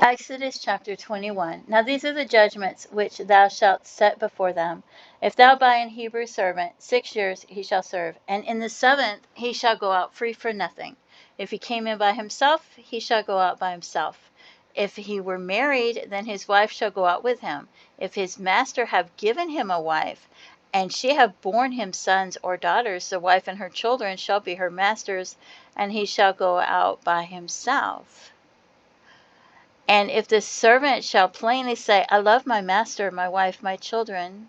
Exodus chapter 21. Now these are the judgments which thou shalt set before them. If thou buy an Hebrew servant, 6 years he shall serve, and in the 7th he shall go out free for nothing. If he came in by himself, he shall go out by himself. If he were married, then his wife shall go out with him. If his master have given him a wife, and she have borne him sons or daughters, the wife and her children shall be her master's, and he shall go out by himself. And if the servant shall plainly say, I love my master, my wife, my children,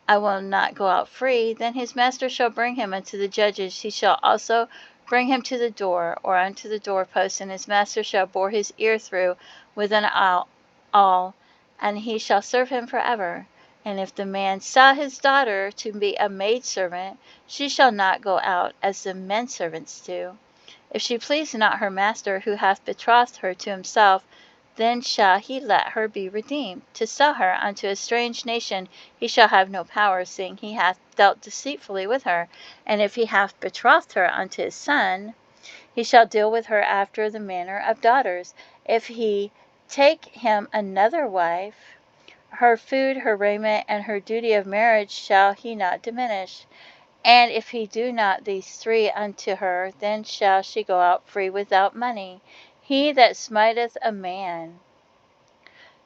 I will not go out free, then his master shall bring him unto the judges. He shall also bring him to the door, or unto the doorpost, and his master shall bore his ear through with an awl, and he shall serve him forever. And if the man sell his daughter to be a maidservant, she shall not go out as the men servants do. If she please not her master, who hath betrothed her to himself, then shall he let her be redeemed. To sell her unto a strange nation he shall have no power, seeing he hath dealt deceitfully with her. And if he hath betrothed her unto his son, he shall deal with her after the manner of daughters. If he take him another wife, her food, her raiment, and her duty of marriage shall he not diminish. And if he do not these 3 unto her, then shall she go out free without money. He that smiteth a man,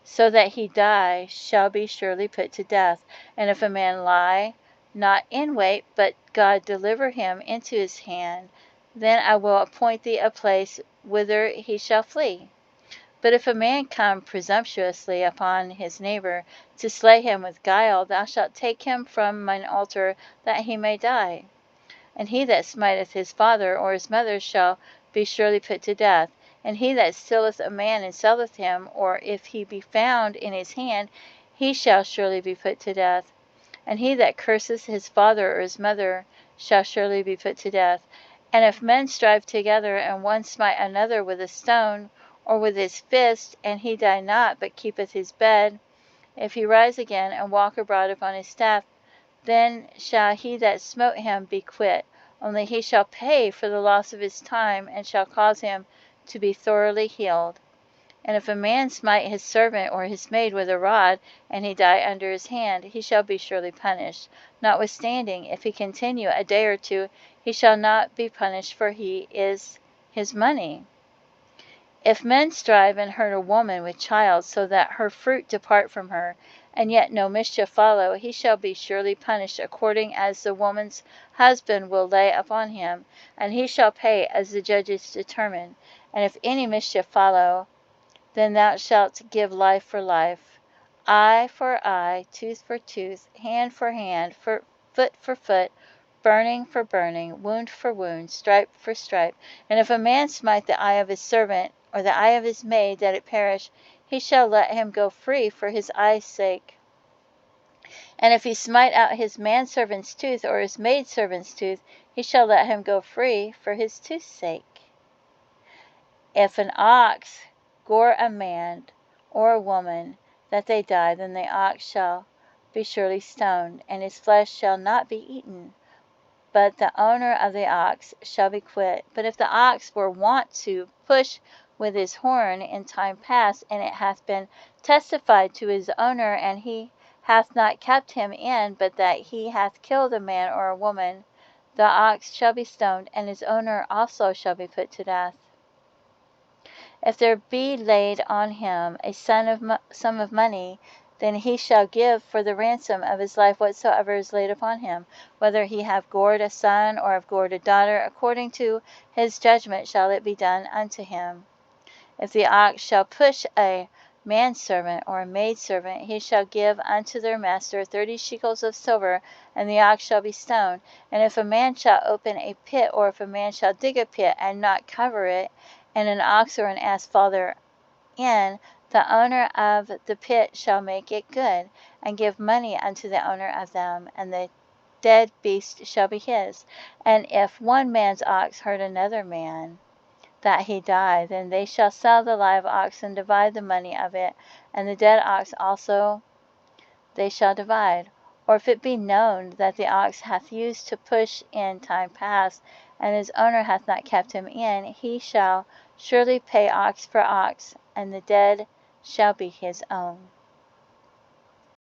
so that he die, shall be surely put to death. And if a man lie not in wait, but God deliver him into his hand, then I will appoint thee a place whither he shall flee. But if a man come presumptuously upon his neighbor, to slay him with guile, thou shalt take him from mine altar, that he may die. And he that smiteth his father or his mother shall be surely put to death. And he that stealeth a man and selleth him, or if he be found in his hand, he shall surely be put to death. And he that curseth his father or his mother shall surely be put to death. And if men strive together, and one smite another with a stone, or with his fist, and he die not, but keepeth his bed, if he rise again and walk abroad upon his staff, then shall he that smote him be quit. Only he shall pay for the loss of his time, and shall cause him to be thoroughly healed. And if a man smite his servant or his maid with a rod, and he die under his hand, he shall be surely punished. Notwithstanding, if he continue a day or 2, he shall not be punished, for he is his money. If men strive and hurt a woman with child, so that her fruit depart from her, and yet no mischief follow, he shall be surely punished according as the woman's husband will lay upon him, and he shall pay as the judges determine. And if any mischief follow, then thou shalt give life for life, eye for eye, tooth for tooth, hand for hand, foot for foot, burning for burning, wound for wound, stripe for stripe. And if a man smite the eye of his servant, or the eye of his maid, that it perish, he shall let him go free for his eye's sake. And if he smite out his manservant's tooth, or his maidservant's tooth, he shall let him go free for his tooth's sake. If an ox gore a man or a woman, that they die, then the ox shall be surely stoned, and his flesh shall not be eaten, but the owner of the ox shall be quit. But if the ox were wont to push with his horn in time past, and it hath been testified to his owner, and he hath not kept him in, but that he hath killed a man or a woman, the ox shall be stoned, and his owner also shall be put to death. If there be laid on him a sum of money, then he shall give for the ransom of his life whatsoever is laid upon him, whether he have gored a son or have gored a daughter, according to his judgment shall it be done unto him. If the ox shall push a manservant or a maidservant, he shall give unto their master 30 shekels of silver, and the ox shall be stoned. And if a man shall open a pit, or if a man shall dig a pit and not cover it, and an ox or an ass fall therein, the owner of the pit shall make it good, and give money unto the owner of them, and the dead beast shall be his. And if one man's ox hurt another man, that he die, then they shall sell the live ox and divide the money of it, and the dead ox also they shall divide. Or if it be known that the ox hath used to push in time past, and his owner hath not kept him in, he shall surely pay ox for ox, and the dead shall be his own.